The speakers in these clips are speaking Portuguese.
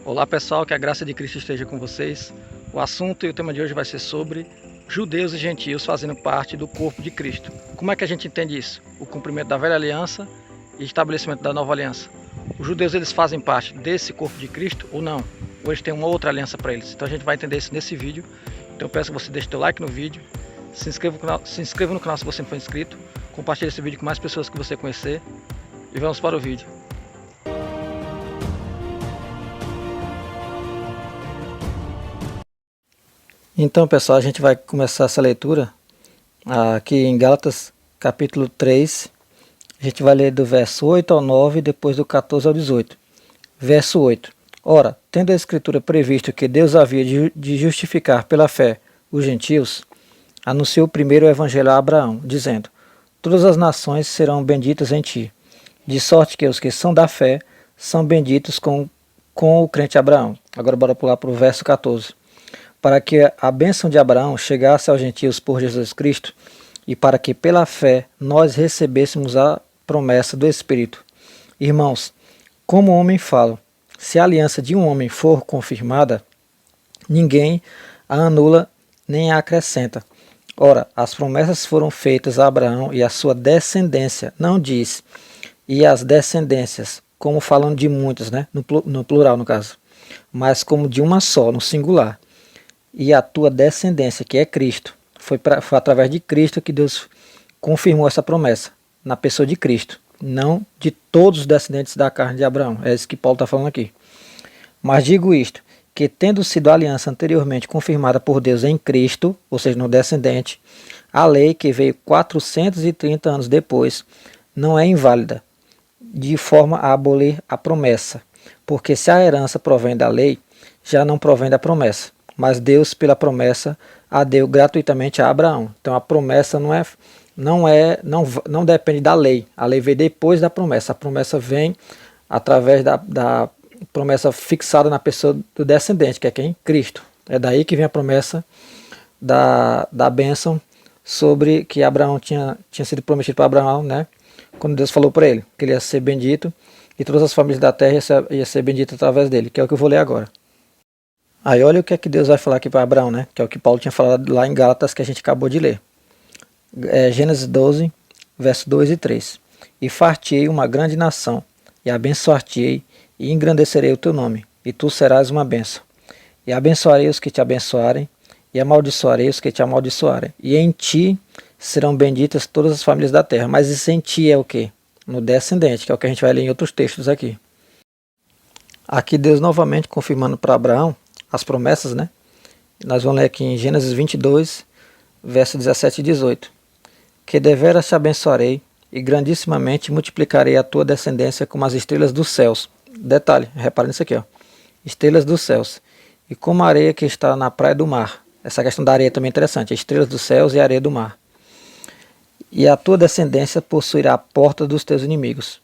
Olá pessoal, que a graça de Cristo esteja com vocês. O assunto e o tema de hoje vai ser sobre judeus e gentios fazendo parte do corpo de Cristo. Como é que a gente entende isso? O cumprimento da velha aliança e estabelecimento da nova aliança. Os judeus eles fazem parte desse corpo de Cristo ou não? Ou eles têm uma outra aliança para eles? Então a gente vai entender isso nesse vídeo. Então eu peço que você deixe seu like no vídeo, se inscreva no canal se você não for inscrito, compartilhe esse vídeo com mais pessoas que você conhecer e vamos para o vídeo. Então, pessoal, a gente vai começar essa leitura aqui em Gálatas, capítulo 3. A gente vai ler do verso 8 ao 9 e depois do 14 ao 18. Verso 8. Ora, tendo a Escritura previsto que Deus havia de justificar pela fé os gentios, anunciou primeiro o Evangelho a Abraão, dizendo: todas as nações serão benditas em ti, de sorte que os que são da fé são benditos com o crente Abraão. Agora bora pular para o verso 14. Para que a bênção de Abraão chegasse aos gentios por Jesus Cristo, e para que pela fé nós recebêssemos a promessa do Espírito. Irmãos, como o homem fala, se a aliança de um homem for confirmada, ninguém a anula nem a acrescenta. Ora, as promessas foram feitas a Abraão e a sua descendência, não diz, e as descendências, como falando de muitas, né? no plural no caso, mas como de uma só, no singular. E a tua descendência, que é Cristo. Foi através de Cristo que Deus confirmou essa promessa, na pessoa de Cristo, não de todos os descendentes da carne de Abraão. É isso que Paulo está falando aqui. Mas digo isto, que tendo sido a aliança anteriormente confirmada por Deus em Cristo, ou seja, no descendente, a lei que veio 430 anos depois não é inválida, de forma a abolir a promessa, porque se a herança provém da lei, já não provém da promessa. Mas Deus, pela promessa, a deu gratuitamente a Abraão. Então a promessa não depende da lei. A lei veio depois da promessa. A promessa vem através da promessa fixada na pessoa do descendente, que é quem? Cristo. É daí que vem a promessa da bênção sobre que Abraão tinha sido prometido para Abraão, né? Quando Deus falou para ele que ele ia ser bendito e todas as famílias da terra ia ser benditas através dele, que é o que eu vou ler agora. Aí olha o que é que Deus vai falar aqui para Abraão, né? Que é o que Paulo tinha falado lá em Gálatas, que a gente acabou de ler. Gênesis 12, verso 2 e 3. E far-te-ei uma grande nação, e abençoar-te-ei, e engrandecerei o teu nome, e tu serás uma bênção. E abençoarei os que te abençoarem, e amaldiçoarei os que te amaldiçoarem. E em ti serão benditas todas as famílias da terra. Mas isso em ti é o quê? No descendente, que é o que a gente vai ler em outros textos aqui. Aqui Deus novamente confirmando para Abraão as promessas, né? Nós vamos ler aqui em Gênesis 22, verso 17 e 18. Que deveras te abençoarei e grandissimamente multiplicarei a tua descendência como as estrelas dos céus. Detalhe, repare nisso aqui, ó. Estrelas dos céus. E como a areia que está na praia do mar. Essa questão da areia também é interessante. Estrelas dos céus e a areia do mar. E a tua descendência possuirá a porta dos teus inimigos.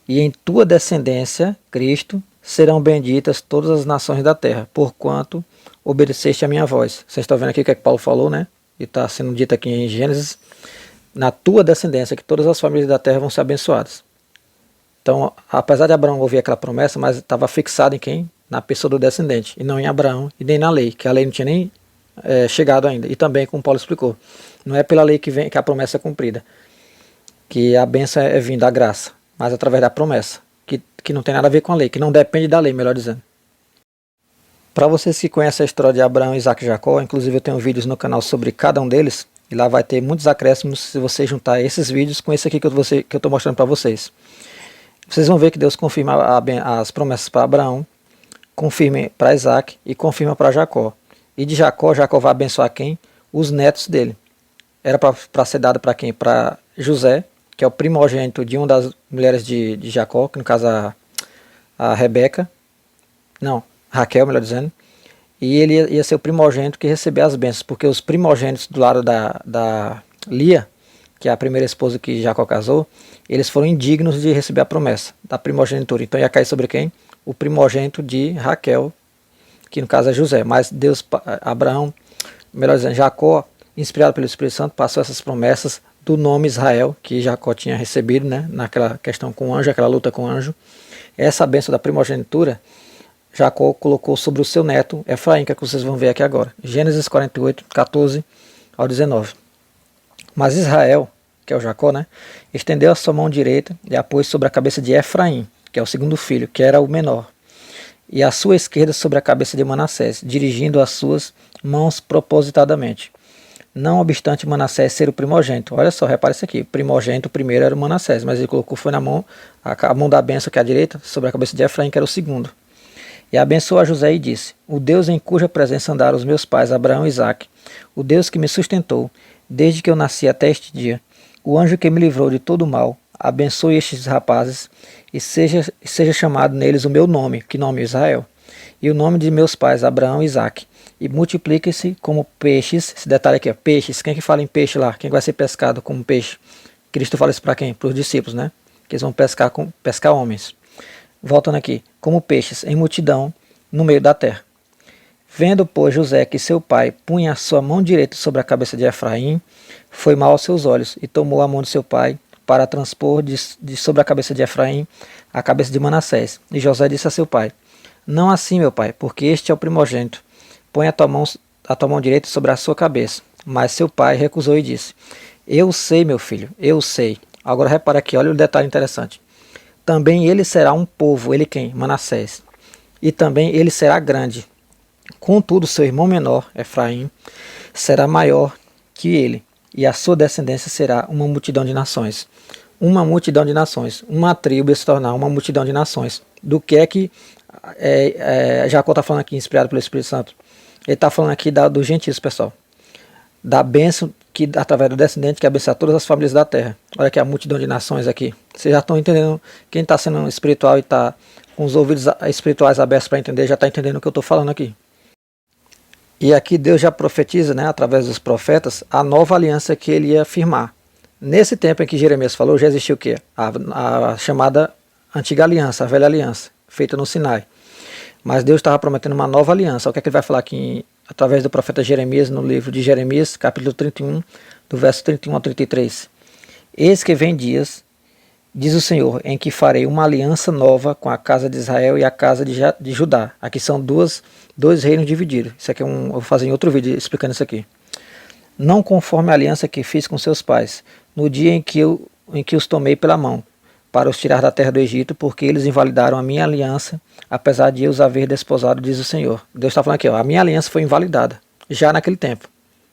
E em tua descendência, Cristo, serão benditas todas as nações da terra, porquanto obedeceste a minha voz. Vocês estão vendo aqui o que é que Paulo falou, né? E está sendo dito aqui em Gênesis, na tua descendência, que todas as famílias da terra vão ser abençoadas. Então, apesar de Abraão ouvir aquela promessa, mas estava fixado em quem? Na pessoa do descendente, e não em Abraão, e nem na lei, que a lei não tinha nem chegado ainda. E também, como Paulo explicou, não é pela lei que a promessa é cumprida, que a bênção é vinda, a graça, mas através da promessa. Que não tem nada a ver com a lei, que não depende da lei, melhor dizendo. Para vocês que conhecem a história de Abraão, Isaac e Jacó, inclusive eu tenho vídeos no canal sobre cada um deles, e lá vai ter muitos acréscimos se você juntar esses vídeos com esse aqui que eu estou mostrando para vocês. Vocês vão ver que Deus confirma as promessas para Abraão, confirma para Isaac e confirma para Jacó. E de Jacó vai abençoar quem? Os netos dele. Era para ser dado para quem? Para José, que é o primogênito de uma das mulheres de Jacó, que no caso a Rebeca, não, Raquel, melhor dizendo, e ele ia ser o primogênito que recebia as bênçãos, porque os primogênitos do lado da Lia, que é a primeira esposa que Jacó casou, eles foram indignos de receber a promessa da primogenitura. Então ia cair sobre quem? O primogênito de Raquel, que no caso é José. Mas Deus, Abraão, melhor dizendo, Jacó, inspirado pelo Espírito Santo, passou essas promessas do nome Israel, que Jacó tinha recebido, né, naquela questão com o anjo, aquela luta com o anjo. Essa bênção da primogenitura Jacó colocou sobre o seu neto Efraim, que é o que vocês vão ver aqui agora. Gênesis 48, 14 ao 19. Mas Israel, que é o Jacó, né, estendeu a sua mão direita e a pôs sobre a cabeça de Efraim, que é o segundo filho, que era o menor, e a sua esquerda sobre a cabeça de Manassés, dirigindo as suas mãos propositadamente. Não obstante Manassés ser o primogênito. Olha só, repara isso aqui. O primogênito primeiro era o Manassés, mas ele colocou foi na mão, a mão da bênção, que é a direita, sobre a cabeça de Efraim, que era o segundo. E abençoou a José e disse: O Deus em cuja presença andaram os meus pais, Abraão e Isaque, o Deus que me sustentou, desde que eu nasci até este dia, o anjo que me livrou de todo o mal, abençoe estes rapazes, e seja chamado neles o meu nome, que nome é Israel, e o nome de meus pais, Abraão e Isaque, e multiplique-se como peixes. Esse detalhe aqui, peixes. Quem é que fala em peixe lá? Quem vai ser pescado como peixe? Cristo fala isso para quem? Para os discípulos, né? Que eles vão pescar homens. Voltando aqui, como peixes em multidão no meio da terra. Vendo, pois, José que seu pai punha a sua mão direita sobre a cabeça de Efraim, foi mal aos seus olhos, e tomou a mão de seu pai para transpor de sobre a cabeça de Efraim a cabeça de Manassés. E José disse a seu pai: Não assim, meu pai, porque este é o primogênito. Põe a tua mão direita sobre a sua cabeça. Mas seu pai recusou e disse: Eu sei, meu filho, eu sei. Agora repara aqui, olha o detalhe interessante. Também ele será um povo, ele quem? Manassés. E também ele será grande. Contudo, seu irmão menor, Efraim, será maior que ele, e a sua descendência será uma multidão de nações. Uma multidão de nações. Uma tribo ia se tornar uma multidão de nações. Do que é que Jacó está falando aqui, inspirado pelo Espírito Santo? Ele está falando aqui dos gentios, pessoal. Da bênção que, através do descendente, que abençoa todas as famílias da terra. Olha aqui a multidão de nações aqui. Vocês já estão entendendo, quem está sendo espiritual e está com os ouvidos espirituais abertos para entender, já está entendendo o que eu estou falando aqui. E aqui Deus já profetiza, né, através dos profetas, a nova aliança que ele ia firmar. Nesse tempo em que Jeremias falou, já existiu o quê? A chamada antiga aliança, a velha aliança, feita no Sinai. Mas Deus estava prometendo uma nova aliança. O que é que ele vai falar aqui através do profeta Jeremias, no livro de Jeremias, capítulo 31, do verso 31 ao 33. Eis que vem dias, diz o Senhor, em que farei uma aliança nova com a casa de Israel e a casa de Judá. Aqui são dois reinos divididos. Isso aqui eu vou fazer em outro vídeo explicando isso aqui. Não conforme a aliança que fiz com seus pais, no dia em que os tomei pela mão, para os tirar da terra do Egito, porque eles invalidaram a minha aliança, apesar de eu os haver desposado, diz o Senhor. Deus está falando aqui, ó, a minha aliança foi invalidada, já naquele tempo,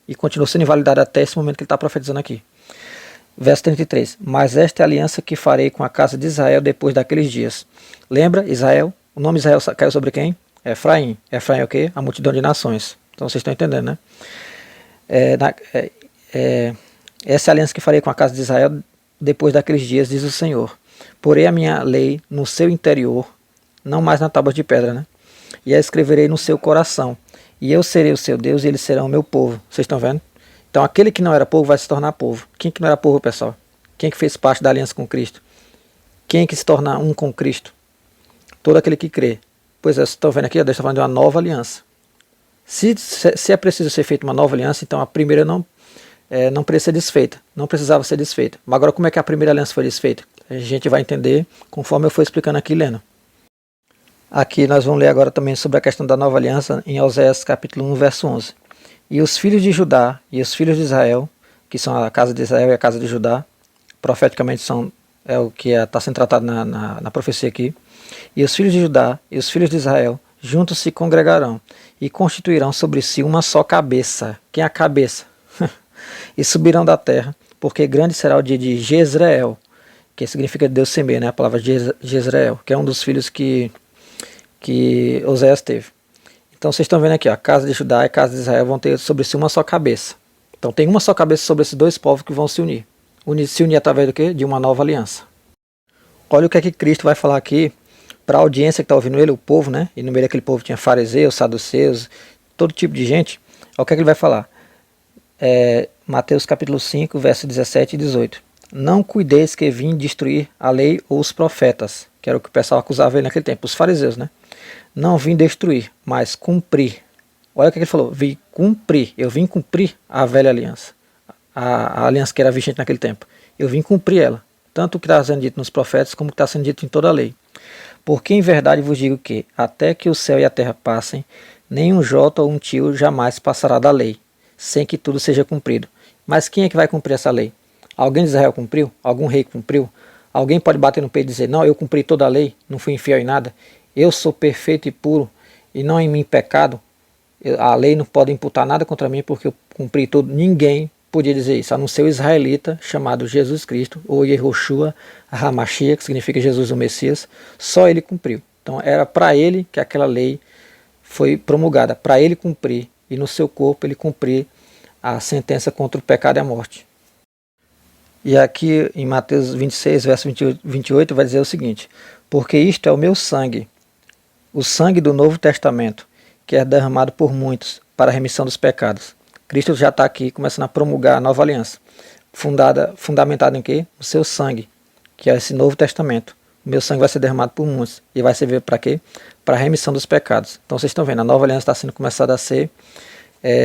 e continua sendo invalidada até esse momento que ele está profetizando aqui. Verso 33, mas esta é a aliança que farei com a casa de Israel depois daqueles dias. Lembra, Israel, o nome Israel caiu sobre quem? Efraim. Efraim é o quê? A multidão de nações. Então vocês estão entendendo, né? Essa é a aliança que farei com a casa de Israel depois daqueles dias, diz o Senhor. Porei a minha lei no seu interior, não mais na tábua de pedra, né? E a escreverei no seu coração. E eu serei o seu Deus e eles serão o meu povo. Vocês estão vendo? Então aquele que não era povo vai se tornar povo. Quem que não era povo, pessoal? Quem que fez parte da aliança com Cristo? Quem que se torna um com Cristo? Todo aquele que crê. Pois é, vocês estão vendo aqui, Deus está falando de uma nova aliança. Se é preciso ser feita uma nova aliança, então a primeira não precisa ser desfeita. Não precisava ser desfeita. Mas agora como é que a primeira aliança foi desfeita? A gente vai entender conforme eu for explicando aqui, lendo. Aqui nós vamos ler agora também sobre a questão da nova aliança em Oséias capítulo 1, verso 11. E os filhos de Judá e os filhos de Israel, que são a casa de Israel e a casa de Judá, profeticamente é o que está sendo tratado na profecia aqui. E os filhos de Judá e os filhos de Israel juntos se congregarão e constituirão sobre si uma só cabeça. Quem é a cabeça? E subirão da terra, porque grande será o dia de Jezreel, que significa Deus semeia, né? A palavra Jezreel, que é um dos filhos que Oséias teve. Então vocês estão vendo aqui, ó, a casa de Judá e a casa de Israel vão ter sobre si uma só cabeça. Então tem uma só cabeça sobre esses dois povos que vão se unir. Se unir através do quê? De uma nova aliança. Olha o que é que Cristo vai falar aqui para a audiência que está ouvindo ele, o povo, né? E no meio daquele povo tinha fariseus, saduceus, todo tipo de gente. Olha o que é que ele vai falar. Mateus capítulo 5, verso 17 e 18. Não cuideis que vim destruir a lei ou os profetas, que era o que o pessoal acusava ele naquele tempo, os fariseus, né? Não vim destruir, mas cumprir. Olha o que ele falou, vim cumprir, eu vim cumprir a velha aliança, a aliança que era vigente naquele tempo. Eu vim cumprir ela. tanto o que está sendo dito nos profetas, como o que está sendo dito em toda a lei. Porque em verdade vos digo que, até que o céu e a terra passem, nem um jota ou um tio jamais passará da lei, sem que tudo seja cumprido. Mas quem é que vai cumprir essa lei? Alguém de Israel cumpriu? Algum rei cumpriu? Alguém pode bater no peito e dizer, não, eu cumpri toda a lei, não fui infiel em nada, eu sou perfeito e puro, e não em mim pecado, a lei não pode imputar nada contra mim porque eu cumpri tudo. Ninguém podia dizer isso, a não ser o israelita chamado Jesus Cristo, ou Yehoshua HaMashiach, que significa Jesus o Messias, só ele cumpriu. Então era para ele que aquela lei foi promulgada, para ele cumprir, e no seu corpo ele cumprir a sentença contra o pecado e a morte. E aqui em Mateus 26, verso 28, vai dizer o seguinte, porque isto é o meu sangue, o sangue do Novo Testamento, que é derramado por muitos para a remissão dos pecados. Cristo já está aqui começando a promulgar a nova aliança, fundamentada em quê? O seu sangue, que é esse Novo Testamento. O meu sangue vai ser derramado por muitos. E vai servir para quê? Para a remissão dos pecados. Então vocês estão vendo, a nova aliança está sendo começada a ser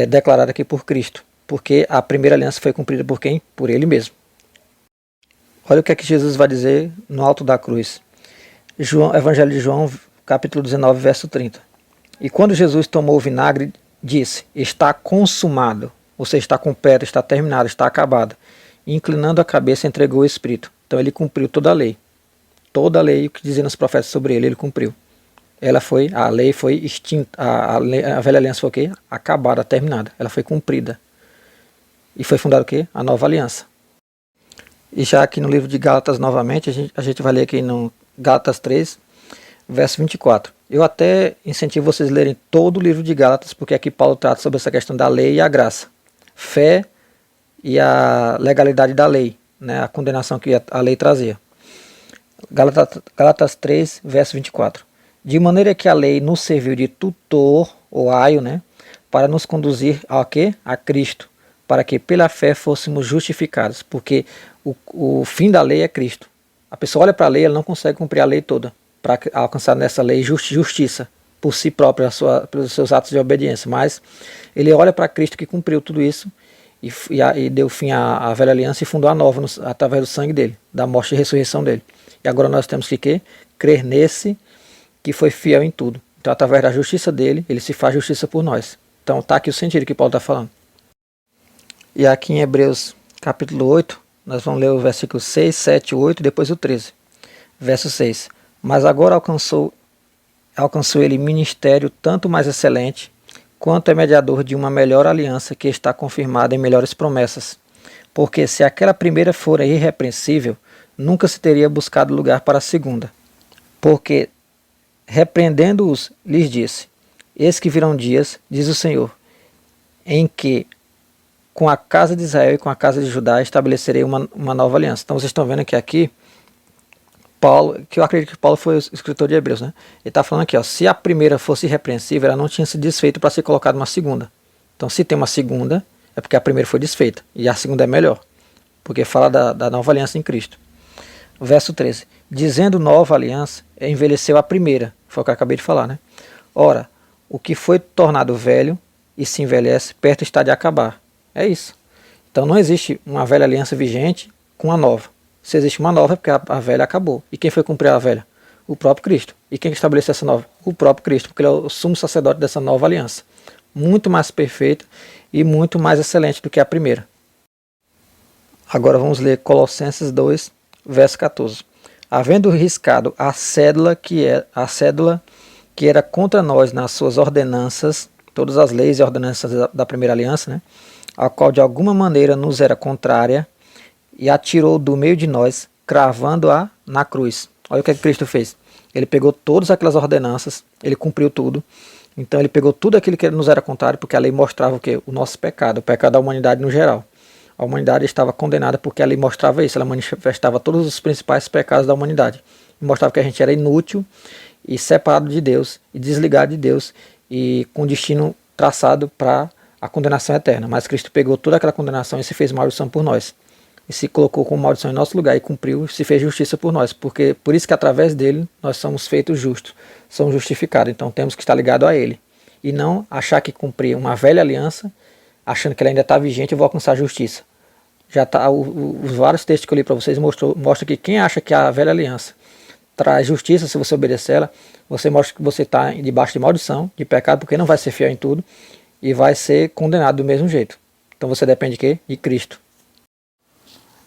declarada aqui por Cristo. Porque a primeira aliança foi cumprida por quem? Por Ele mesmo. Olha o que é que Jesus vai dizer no alto da cruz. Evangelho de João, capítulo 19, verso 30. E quando Jesus tomou o vinagre, disse, está consumado, ou seja, está completo, está terminado, está acabado. E inclinando a cabeça, entregou o Espírito. Então ele cumpriu toda a lei. Toda a lei, o que dizia nos profetas sobre ele cumpriu. A lei foi extinta, a velha aliança foi o quê? Acabada, terminada. Ela foi cumprida. E foi fundada o quê? A nova aliança. E já aqui no livro de Gálatas, novamente, a gente vai ler aqui no Gálatas 3, verso 24. Eu até incentivo vocês a lerem todo o livro de Gálatas, porque aqui Paulo trata sobre essa questão da lei e a graça. Fé e a legalidade da lei, né, a condenação que a lei trazia. Gálatas 3, verso 24. De maneira que a lei nos serviu de tutor, ou aio, né, para nos conduzir ao quê? A Cristo, para que pela fé fôssemos justificados, porque o fim da lei é Cristo. A pessoa olha para a lei, ela não consegue cumprir a lei toda, para alcançar nessa lei justiça por si próprio, pelos seus atos de obediência, mas ele olha para Cristo que cumpriu tudo isso e deu fim à velha aliança e fundou a nova através do sangue dele, da morte e ressurreição dele. E agora nós temos que crer nesse que foi fiel em tudo. Então, através da justiça dele, ele se faz justiça por nós. Então, está aqui o sentido que Paulo está falando. E aqui em Hebreus capítulo 8, nós vamos ler o versículo 6, 7, 8 e depois o 13. Verso 6. Mas agora alcançou ele ministério tanto mais excelente, quanto é mediador de uma melhor aliança que está confirmada em melhores promessas. Porque se aquela primeira fora irrepreensível, nunca se teria buscado lugar para a segunda. Porque, repreendendo-os, lhes disse, eis que virão dias, diz o Senhor, em que com a casa de Israel e com a casa de Judá estabelecerei uma nova aliança. Então vocês estão vendo que aqui, Paulo, que eu acredito que Paulo foi o escritor de Hebreus, né? Ele está falando aqui, ó, se a primeira fosse irrepreensível, ela não tinha se desfeito para ser colocada uma segunda. Então se tem uma segunda, é porque a primeira foi desfeita, e a segunda é melhor, porque fala da nova aliança em Cristo. Verso 13, dizendo nova aliança, envelheceu a primeira, foi o que eu acabei de falar, né? Ora, o que foi tornado velho e se envelhece, perto está de acabar. É isso. Então não existe uma velha aliança vigente com a nova. Se existe uma nova é porque a velha acabou. E quem foi cumprir a velha? O próprio Cristo. E quem estabeleceu essa nova? O próprio Cristo, porque ele é o sumo sacerdote dessa nova aliança. Muito mais perfeita e muito mais excelente do que a primeira. Agora vamos ler Colossenses 2, verso 14. Havendo riscado a cédula que era contra nós nas suas ordenanças, todas as leis e ordenanças da primeira aliança, né? A qual de alguma maneira nos era contrária, e atirou do meio de nós, cravando-a na cruz. Olha o que Cristo fez. Ele pegou todas aquelas ordenanças, ele cumpriu tudo. Então ele pegou tudo aquilo que nos era contrário, porque a lei mostrava o quê? O nosso pecado, o pecado da humanidade no geral. A humanidade estava condenada porque a lei mostrava isso, ela manifestava todos os principais pecados da humanidade. E mostrava que a gente era inútil e separado de Deus, e desligado de Deus, e com destino traçado para a condenação eterna. Mas Cristo pegou toda aquela condenação e se fez maldição por nós. E se colocou como maldição em nosso lugar e cumpriu, se fez justiça por nós. Porque por isso que através dele nós somos feitos justos, somos justificados. Então temos que estar ligados a ele. E não achar que cumprir uma velha aliança, achando que ela ainda está vigente, eu vou alcançar a justiça. Já tá, os vários textos que eu li para vocês mostram que quem acha que a velha aliança traz justiça se você obedecer ela, você mostra que você está debaixo de maldição, de pecado, porque não vai ser fiel em tudo e vai ser condenado do mesmo jeito. Então você depende de quê? De Cristo.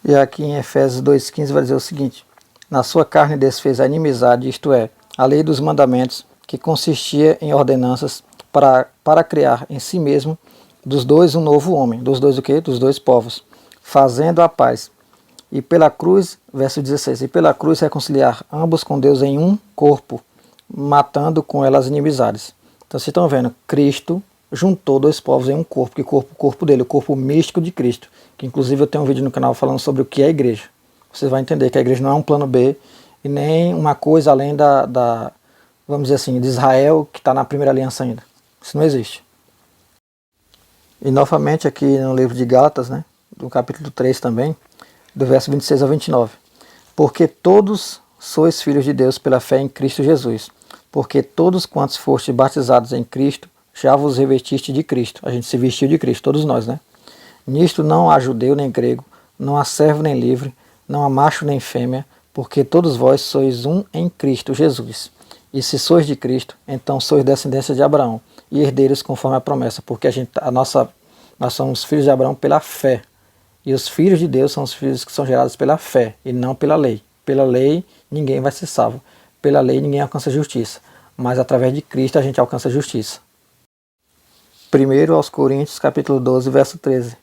E aqui em Efésios 2,15 vai dizer o seguinte: na sua carne desfez a inimizade, isto é, a lei dos mandamentos, que consistia em ordenanças para criar em si mesmo dos dois um novo homem. Dos dois o quê? Dos dois povos, fazendo a paz. E pela cruz, verso 16, e pela cruz reconciliar ambos com Deus em um corpo, matando com ela as inimizades. Então vocês estão vendo, Cristo juntou dois povos em um corpo, que corpo dele, o corpo místico de Cristo, que inclusive eu tenho um vídeo no canal falando sobre o que é a igreja. Você vai entender que a igreja não é um plano B e nem uma coisa além vamos dizer assim, de Israel, que está na primeira aliança ainda. Isso não existe. E novamente aqui no livro de Gálatas, né, do capítulo 3 também, do verso 26 ao 29. Porque todos sois filhos de Deus pela fé em Cristo Jesus. Porque todos quantos fostes batizados em Cristo, já vos revestiste de Cristo. A gente se vestiu de Cristo, todos nós, né? Nisto não há judeu nem grego, não há servo nem livre, não há macho nem fêmea, porque todos vós sois um em Cristo Jesus. E se sois de Cristo, então sois descendência de Abraão e herdeiros conforme a promessa, porque nós somos filhos de Abraão pela fé. E os filhos de Deus são os filhos que são gerados pela fé e não pela lei. Pela lei ninguém vai ser salvo. Pela lei ninguém alcança justiça. Mas através de Cristo a gente alcança justiça. 1 aos Coríntios, capítulo 12, verso 13.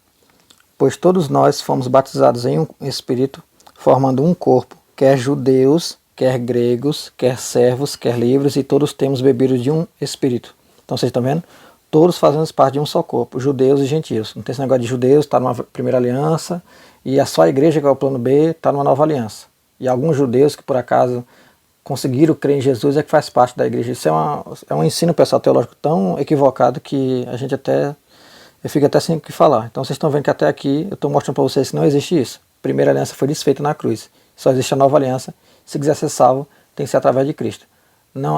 Pois todos nós fomos batizados em um Espírito, formando um corpo, quer judeus, quer gregos, quer servos, quer livres, e todos temos bebido de um Espírito. Então vocês estão vendo? Todos fazemos parte de um só corpo, judeus e gentios. Não tem esse negócio de judeus, está numa primeira aliança, e é só a igreja, que é o plano B, está numa nova aliança. E alguns judeus que por acaso conseguiram crer em Jesus é que faz parte da igreja. Isso é um ensino, pessoal, teológico tão equivocado que a gente eu fico até sem o que falar. Então vocês estão vendo que até aqui eu estou mostrando para vocês que não existe isso. A primeira aliança foi desfeita na cruz. Só existe a nova aliança. Se quiser ser salvo, tem que ser através de Cristo.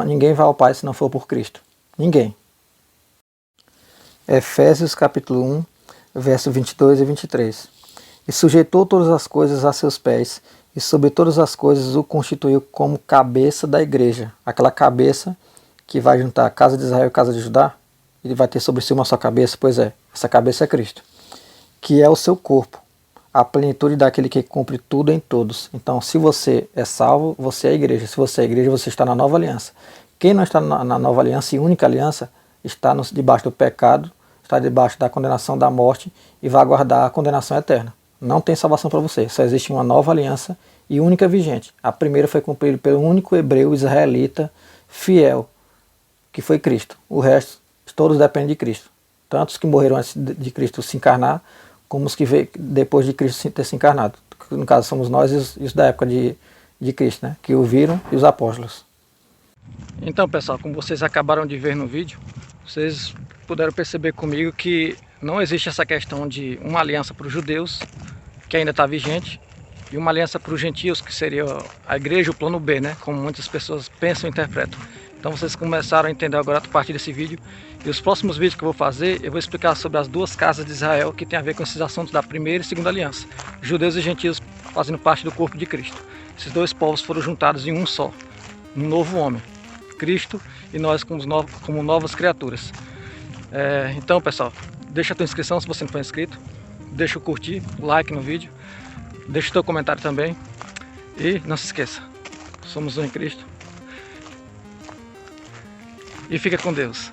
Ninguém vai ao Pai se não for por Cristo. Ninguém. Efésios capítulo 1, verso 22 e 23. E sujeitou todas as coisas a seus pés, e sobre todas as coisas o constituiu como cabeça da igreja. Aquela cabeça que vai juntar a casa de Israel e a casa de Judá, ele vai ter sobre si uma só cabeça, pois é, essa cabeça é Cristo, que é o seu corpo, a plenitude daquele que cumpre tudo em todos. Então, se você é salvo, você é a igreja. Se você é a igreja, você está na nova aliança. Quem não está na nova aliança e única aliança, está debaixo do pecado, está debaixo da condenação da morte e vai aguardar a condenação eterna. Não tem salvação para você, só existe uma nova aliança e única vigente. A primeira foi cumprida pelo único hebreu israelita fiel, que foi Cristo. O resto, todos dependem de Cristo. Tanto os que morreram antes de Cristo se encarnar, como os que veio depois de Cristo ter se encarnado. No caso, somos nós e os da época de Cristo, né? Que o viram, e os apóstolos. Então, pessoal, como vocês acabaram de ver no vídeo, vocês puderam perceber comigo que não existe essa questão de uma aliança para os judeus, que ainda está vigente, e uma aliança para os gentios, que seria a igreja, o plano B, né? Como muitas pessoas pensam e interpretam. Então vocês começaram a entender agora a partir desse vídeo. E os próximos vídeos que eu vou fazer, eu vou explicar sobre as duas casas de Israel, que tem a ver com esses assuntos da primeira e segunda aliança. Judeus e gentios fazendo parte do corpo de Cristo. Esses dois povos foram juntados em um só, um novo homem. Cristo e nós como novas criaturas. Então, pessoal, deixa a tua inscrição se você não for inscrito. Deixa o curtir, o like no vídeo. Deixa o teu comentário também. E não se esqueça, somos um em Cristo. E fica com Deus.